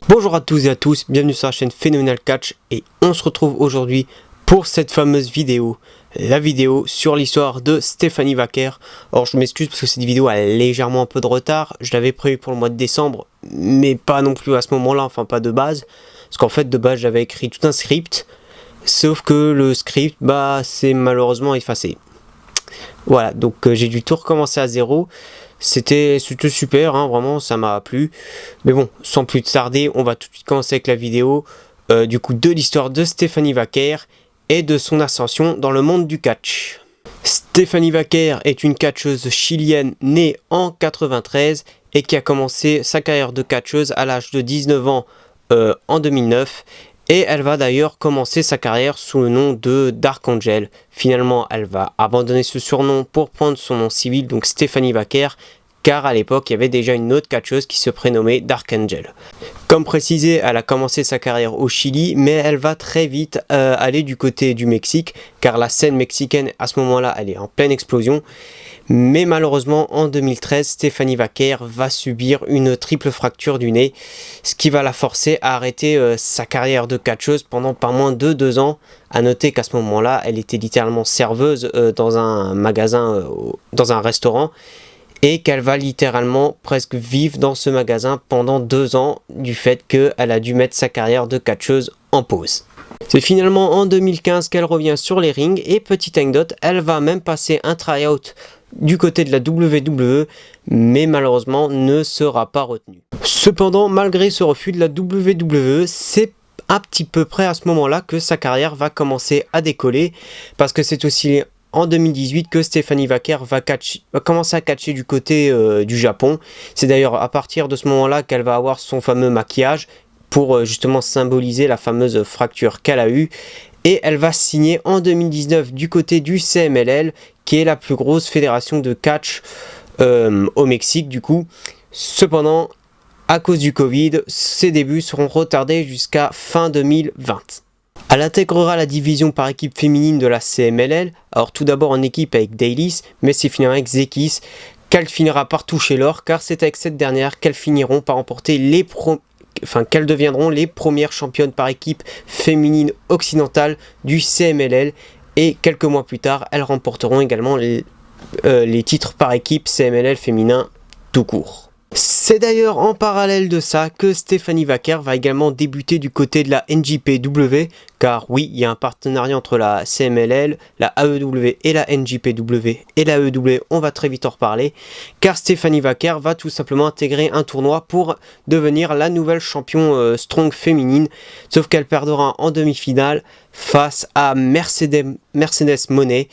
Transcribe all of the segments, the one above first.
Bonjour à tous et à tous, bienvenue sur la chaîne Phenomenal Catch et on se retrouve aujourd'hui pour cette fameuse vidéo, la vidéo sur l'histoire de Stephanie Vaquer. Alors je m'excuse parce que cette vidéo a légèrement un peu de retard, je l'avais prévu pour le mois de décembre, mais pas non plus à ce moment-là, enfin pas de base, parce qu'en fait de base j'avais écrit tout un script, sauf que le script c'est malheureusement effacé. Voilà, donc j'ai dû tout recommencer à zéro. C'était super, hein, vraiment, ça m'a plu. Mais bon, sans plus tarder, on va tout de suite commencer avec la vidéo du coup de l'histoire de Stephanie Vaquer et de son ascension dans le monde du catch. Stephanie Vaquer est une catcheuse chilienne née en 93 et qui a commencé sa carrière de catcheuse à l'âge de 19 ans en 2009. Et elle va d'ailleurs commencer sa carrière sous le nom de Dark Angel. Finalement, elle va abandonner ce surnom pour prendre son nom civil, donc Stephanie Vaquer, car à l'époque, il y avait déjà une autre catcheuse qui se prénommait Dark Angel. Comme précisé, elle a commencé sa carrière au Chili, mais elle va très vite aller du côté du Mexique, car la scène mexicaine, à ce moment-là, elle est en pleine explosion. Mais malheureusement, en 2013, Stephanie Vaquer va subir une triple fracture du nez, ce qui va la forcer à arrêter sa carrière de catcheuse pendant pas moins de 2 ans. A noter qu'à ce moment-là, elle était littéralement serveuse dans un magasin, dans un restaurant, et qu'elle va littéralement presque vivre dans ce magasin pendant 2 ans du fait qu'elle a dû mettre sa carrière de catcheuse en pause. C'est finalement en 2015 qu'elle revient sur les rings et petite anecdote, elle va même passer un try-out du côté de la WWE, mais malheureusement ne sera pas retenue. Cependant, malgré ce refus de la WWE, c'est un petit peu près à ce moment-là que sa carrière va commencer à décoller, parce que c'est aussi en 2018 que Stephanie Vaquer va commencer à catcher du côté du Japon. C'est d'ailleurs à partir de ce moment-là qu'elle va avoir son fameux maquillage pour justement symboliser la fameuse fracture qu'elle a eue. Et elle va signer en 2019 du côté du CMLL, qui est la plus grosse fédération de catch au Mexique du coup. Cependant, à cause du Covid, ses débuts seront retardés jusqu'à fin 2020. Elle intégrera la division par équipe féminine de la CMLL, alors tout d'abord en équipe avec Dailis, mais c'est finalement avec Zekis qu'elle finira par toucher l'or, car c'est avec cette dernière qu'elles finiront par remporter qu'elles deviendront les premières championnes par équipe féminine occidentale du CMLL, et quelques mois plus tard, elles remporteront également les titres par équipe CMLL féminin tout court. C'est d'ailleurs en parallèle de ça que Stephanie Vaquer va également débuter du côté de la NJPW, car oui, il y a un partenariat entre la CMLL, la AEW et la NJPW, et la AEW, on va très vite en reparler, car Stephanie Vaquer va tout simplement intégrer un tournoi pour devenir la nouvelle champion strong féminine, sauf qu'elle perdra en demi-finale face à Mercedes Moné.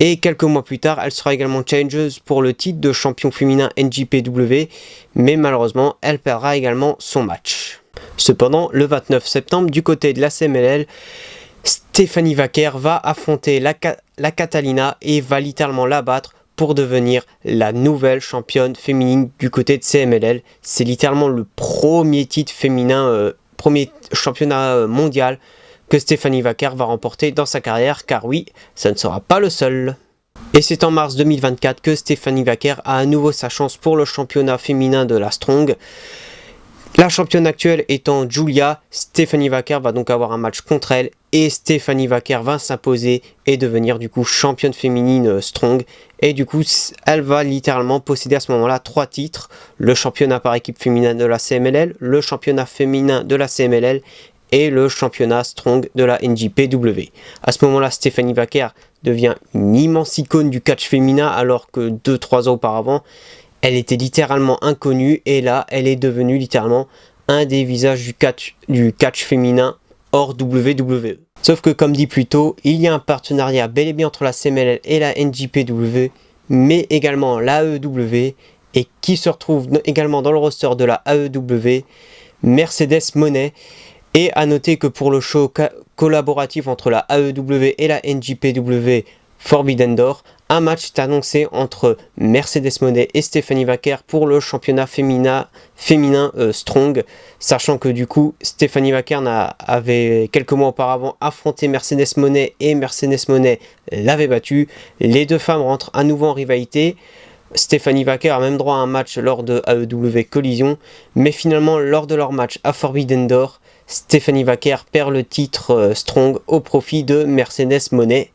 Et quelques mois plus tard, elle sera également challengeuse pour le titre de champion féminin NJPW, mais malheureusement, elle perdra également son match. Cependant, le 29 septembre, du côté de la CMLL, Stephanie Vaquer va affronter la Catalina et va littéralement la battre pour devenir la nouvelle championne féminine du côté de CMLL. C'est littéralement le premier titre féminin, premier championnat mondial que Stephanie Vaquer va remporter dans sa carrière, car oui, ça ne sera pas le seul. Et c'est en mars 2024 que Stephanie Vaquer a à nouveau sa chance pour le championnat féminin de la Strong. La championne actuelle étant Julia, Stephanie Vaquer va donc avoir un match contre elle, et Stephanie Vaquer va s'imposer et devenir du coup championne féminine Strong. Et du coup, elle va littéralement posséder à ce moment-là 3 titres, le championnat par équipe féminin de la CMLL, le championnat féminin de la CMLL, et le championnat strong de la NJPW. À ce moment-là, Stephanie Vaquer devient une immense icône du catch féminin, alors que 2-3 ans auparavant, elle était littéralement inconnue, et là, elle est devenue littéralement un des visages du catch féminin hors WWE. Sauf que, comme dit plus tôt, il y a un partenariat bel et bien entre la CMLL et la NJPW, mais également la AEW, et qui se retrouve également dans le roster de la AEW, Mercedes Moné. Et à noter que pour le show collaboratif entre la AEW et la NJPW Forbidden Door, un match est annoncé entre Mercedes Moné et Stephanie Vaquer pour le championnat féminin Strong, sachant que du coup Stephanie Vaquer avait quelques mois auparavant affronté Mercedes Moné et Mercedes Moné l'avait battue. Les deux femmes rentrent à nouveau en rivalité. Stephanie Vaquer a même droit à un match lors de AEW Collision, mais finalement lors de leur match à Forbidden Door, Stephanie Vaquer perd le titre Strong au profit de Mercedes Moné.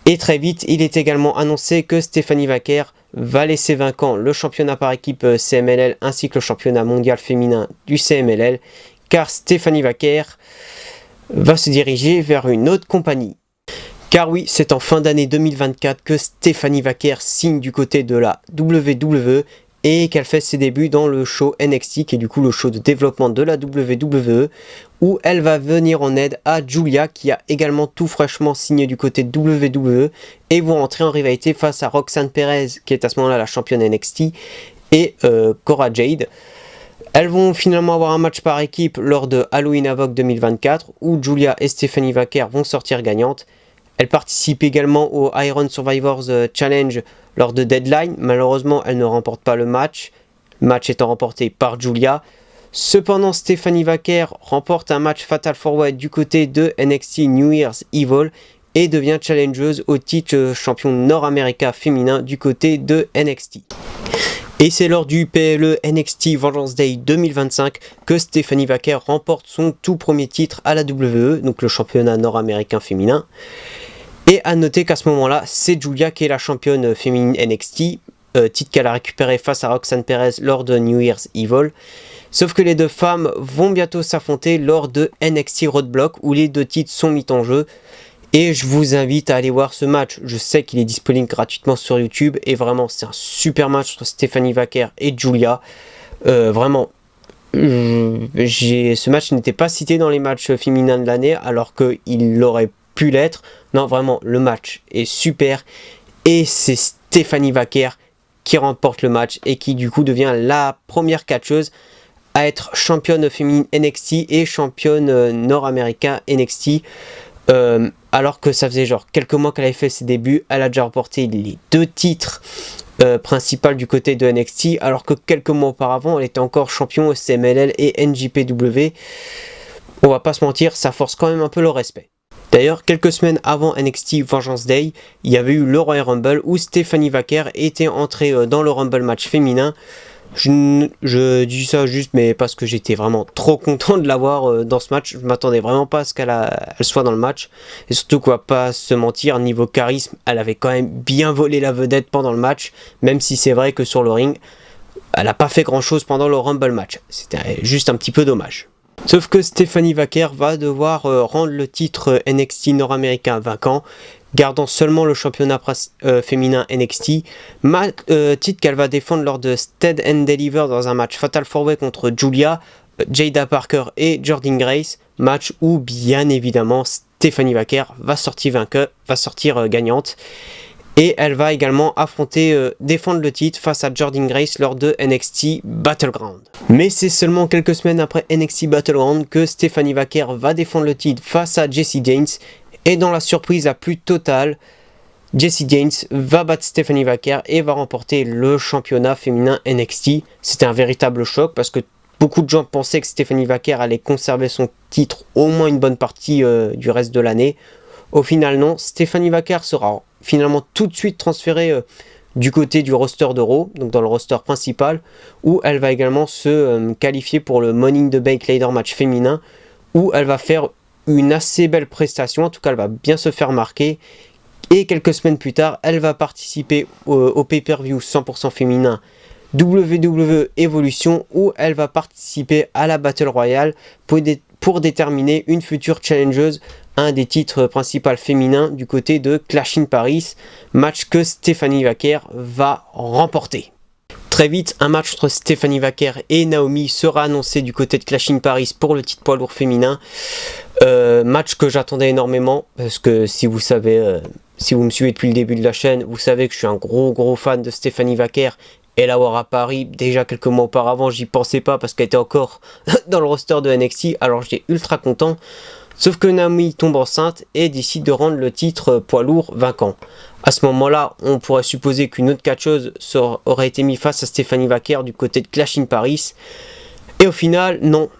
Et très vite, il est également annoncé que Stephanie Vaquer va laisser vacant le championnat par équipe CMLL ainsi que le championnat mondial féminin du CMLL, car Stephanie Vaquer va se diriger vers une autre compagnie. Car oui, c'est en fin d'année 2024 que Stephanie Vaquer signe du côté de la WWE et qu'elle fait ses débuts dans le show NXT, qui est du coup le show de développement de la WWE, où elle va venir en aide à Giulia, qui a également tout fraîchement signé du côté de WWE, et vont entrer en rivalité face à Roxanne Perez, qui est à ce moment-là la championne NXT, et Cora Jade. Elles vont finalement avoir un match par équipe lors de Halloween Havoc 2024, où Giulia et Stephanie Vaquer vont sortir gagnantes. Elle participe également au Iron Survivors Challenge lors de Deadline. Malheureusement, elle ne remporte pas le match étant remporté par Giulia. Cependant, Stephanie Vaquer remporte un match Fatal 4-Way du côté de NXT New Year's Evil et devient challengeuse au titre champion nord-américain féminin du côté de NXT. Et c'est lors du PLE NXT Vengeance Day 2025 que Stephanie Vaquer remporte son tout premier titre à la WWE, donc le championnat nord-américain féminin. Et à noter qu'à ce moment-là, c'est Giulia qui est la championne féminine NXT, titre qu'elle a récupéré face à Roxanne Perez lors de New Year's Evil. Sauf que les deux femmes vont bientôt s'affronter lors de NXT Roadblock, où les deux titres sont mis en jeu. Et je vous invite à aller voir ce match. Je sais qu'il est disponible gratuitement sur YouTube. Et vraiment, c'est un super match entre Stephanie Vaquer et Giulia. Vraiment, ce match n'était pas cité dans les matchs féminins de l'année, alors qu'il l'aurait pu l'être. Non, vraiment, le match est super. Et c'est Stephanie Vaquer qui remporte le match et qui du coup devient la première catcheuse à être championne féminine NXT et championne nord-américain NXT. Alors que ça faisait genre quelques mois qu'elle avait fait ses débuts, elle a déjà remporté les deux titres principaux du côté de NXT, alors que quelques mois auparavant, elle était encore champion CMLL et NJPW. On va pas se mentir, ça force quand même un peu le respect. D'ailleurs, quelques semaines avant NXT Vengeance Day, il y avait eu le Royal Rumble où Stephanie Vaquer était entrée dans le Rumble match féminin. Je dis ça juste mais parce que j'étais vraiment trop content de la voir dans ce match. Je m'attendais vraiment pas à ce qu'elle soit dans le match. Et surtout qu'on va pas se mentir, niveau charisme, elle avait quand même bien volé la vedette pendant le match. Même si c'est vrai que sur le ring, elle n'a pas fait grand chose pendant le Rumble match. C'était juste un petit peu dommage. Sauf que Stephanie Vaquer va devoir rendre le titre NXT nord-américain vacant, gardant seulement le championnat féminin NXT, titre qu'elle va défendre lors de Stead and Deliver dans un match Fatal 4-Way contre Giulia, Jada Parker et Jordynne Grace, match où bien évidemment Stephanie Vaquer va sortir gagnante. Et elle va également défendre le titre face à Jordynne Grace lors de NXT Battleground. Mais c'est seulement quelques semaines après NXT Battleground que Stephanie Vaquer va défendre le titre face à Jessie James. Et dans la surprise la plus totale, Jessie James va battre Stephanie Vaquer et va remporter le championnat féminin NXT. C'était un véritable choc parce que beaucoup de gens pensaient que Stephanie Vaquer allait conserver son titre au moins une bonne partie du reste de l'année. Au final non, Stephanie Vaquer sera finalement tout de suite transférée du côté du roster de Raw, donc dans le roster principal, où elle va également se qualifier pour le Money in the Bank Ladder match féminin, où elle va faire une assez belle prestation, en tout cas elle va bien se faire marquer, et quelques semaines plus tard, elle va participer au pay-per-view 100% féminin WWE Evolution, où elle va participer à la Battle Royale pour déterminer une future challengeuse, un des titres principaux féminins du côté de Clash in Paris, match que Stephanie Vaquer va remporter. Très vite, un match entre Stephanie Vaquer et Naomi sera annoncé du côté de Clash in Paris pour le titre poids lourd féminin. Match que j'attendais énormément parce que si vous me suivez depuis le début de la chaîne, vous savez que je suis un gros fan de Stephanie Vaquer. Et la voir à Paris, déjà quelques mois auparavant, j'y pensais pas parce qu'elle était encore dans le roster de NXT, alors j'étais ultra content. Sauf que Naomi tombe enceinte et décide de rendre le titre poids lourd vacant. À ce moment-là, on pourrait supposer qu'une autre catcheuse aurait été mise face à Stephanie Vaquer du côté de Clash in Paris. Et au final, non.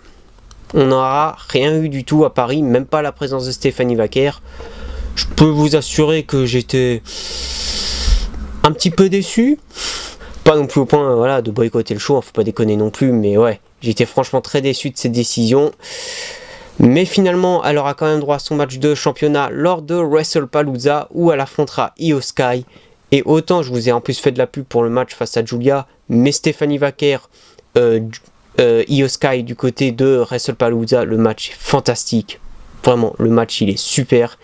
On n'aura rien eu du tout à Paris, même pas la présence de Stephanie Vaquer. Je peux vous assurer que j'étais un petit peu déçu. pas non plus au point voilà, de boycotter le show, hein, faut pas déconner non plus, mais ouais, j'étais franchement très déçu de cette décision. Mais finalement, elle aura quand même droit à son match de championnat lors de WrestlePalooza où elle affrontera Io Sky. Et autant je vous ai en plus fait de la pub pour le match face à Julia, mais Stephanie Vaquer, Io Sky du côté de WrestlePalooza, le match est fantastique. Vraiment, le match il est super.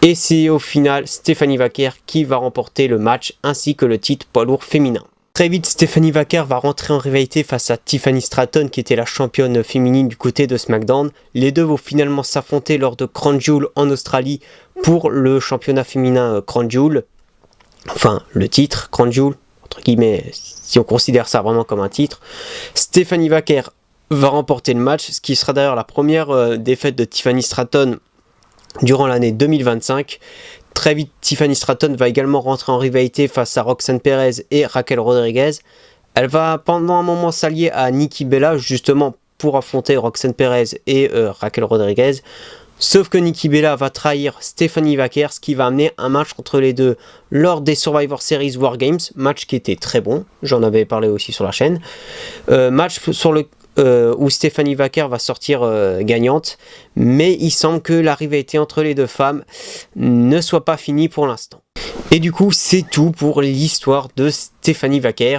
Et c'est au final Stephanie Vaquer qui va remporter le match ainsi que le titre poids lourd féminin. Très vite, Stephanie Vaquer va rentrer en rivalité face à Tiffany Stratton qui était la championne féminine du côté de SmackDown. Les deux vont finalement s'affronter lors de Crown Jewel en Australie pour le championnat féminin Crown Jewel. Enfin, le titre Crown Jewel, entre guillemets, si on considère ça vraiment comme un titre. Stephanie Vaquer va remporter le match, ce qui sera d'ailleurs la première défaite de Tiffany Stratton durant l'année 2025. Très vite, Tiffany Stratton va également rentrer en rivalité face à Roxanne Perez et Raquel Rodriguez. Elle va pendant un moment s'allier à Nikki Bella justement pour affronter Roxanne Perez et Raquel Rodriguez. Sauf que Nikki Bella va trahir Stephanie Vaquer, ce qui va amener un match entre les deux lors des Survivor Series War Games. Match qui était très bon, j'en avais parlé aussi sur la chaîne. Match sur le où Stephanie Vaquer va sortir gagnante, mais il semble que la rivalité entre les deux femmes ne soit pas finie pour l'instant. Et du coup, c'est tout pour l'histoire de Stephanie Vaquer.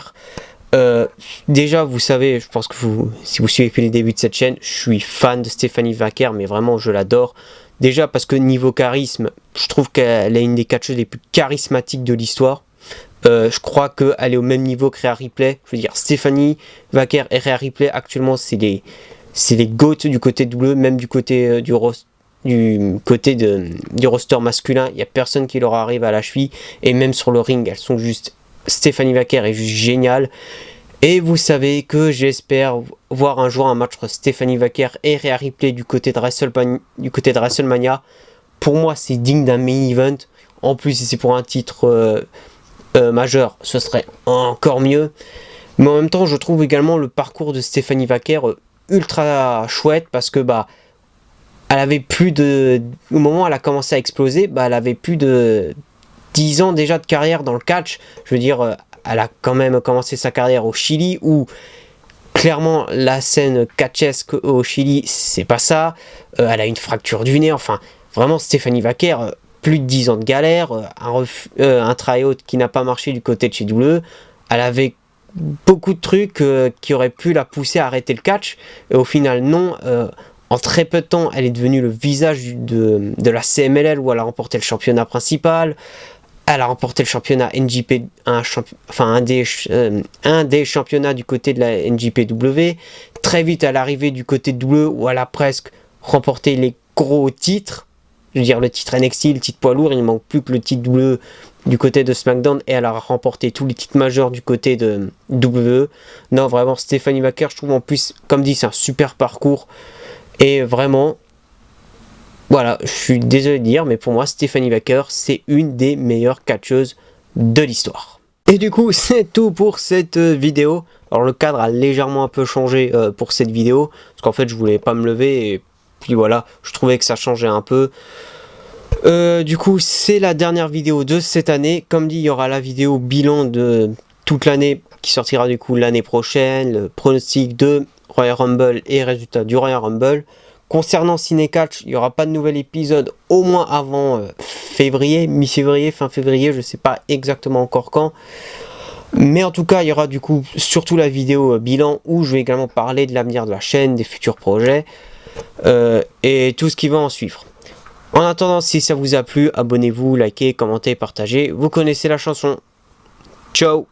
Déjà, vous savez, je pense que si vous suivez depuis le début de cette chaîne, je suis fan de Stephanie Vaquer, mais vraiment, je l'adore. Déjà parce que niveau charisme, je trouve qu'elle est une des catcheuses les plus charismatiques de l'histoire. Je crois qu'elle est au même niveau que Rhea Ripley. Je veux dire, Stephanie Vaquer et Rhea Ripley actuellement c'est les GOAT du côté WWE, même du côté du roster masculin, il n'y a personne qui leur arrive à la cheville. Et même sur le ring, elles sont juste... Stephanie Vaquer est juste géniale. Et vous savez que j'espère voir un jour un match entre Stephanie Vaquer et Rhea Ripley du côté de WrestleMania. Pour moi, c'est digne d'un main event. En plus, si c'est pour un titre... majeur, ce serait encore mieux. Mais en même temps, je trouve également le parcours de Stephanie Vaquer ultra chouette parce que elle avait plus de... Au moment où elle a commencé à exploser, elle avait plus de 10 ans déjà de carrière dans le catch. Je veux dire, elle a quand même commencé sa carrière au Chili où clairement la scène catchesque au Chili, c'est pas ça. Elle a une fracture du nez, enfin vraiment Stephanie Vaquer... plus de 10 ans de galère, un try-out qui n'a pas marché du côté de chez WWE. Elle avait beaucoup de trucs qui auraient pu la pousser à arrêter le catch. Et au final, non. En très peu de temps, elle est devenue le visage de la CMLL où elle a remporté le championnat principal. Elle a remporté le championnat NJP, un des championnats du côté de la NJPW. Très vite, elle est arrivée du côté de WWE où elle a presque remporté les gros titres. Je veux dire, le titre NXT, le titre poids lourd, il ne manque plus que le titre WWE du côté de SmackDown et elle a remporté tous les titres majeurs du côté de WWE. Non, vraiment, Stephanie Vaquer, je trouve en plus, comme dit, c'est un super parcours. Et vraiment, voilà, je suis désolé de dire, mais pour moi, Stephanie Vaquer, c'est une des meilleures catcheuses de l'histoire. Et du coup, c'est tout pour cette vidéo. Alors, le cadre a légèrement un peu changé pour cette vidéo, parce qu'en fait, je voulais pas me lever et puis voilà, je trouvais que ça changeait un peu. Du coup, c'est la dernière vidéo de cette année. Comme dit, il y aura la vidéo bilan de toute l'année qui sortira du coup l'année prochaine, le pronostic de Royal Rumble et résultats du Royal Rumble. Concernant Ciné-Catch, il n'y aura pas de nouvel épisode au moins avant février, mi-février, fin février, je ne sais pas exactement encore quand. Mais en tout cas, il y aura du coup surtout la vidéo bilan où je vais également parler de l'avenir de la chaîne, des futurs projets. Et tout ce qui va en suivre. En attendant, si ça vous a plu, abonnez-vous, likez, commentez, partagez. Vous connaissez la chanson. Ciao!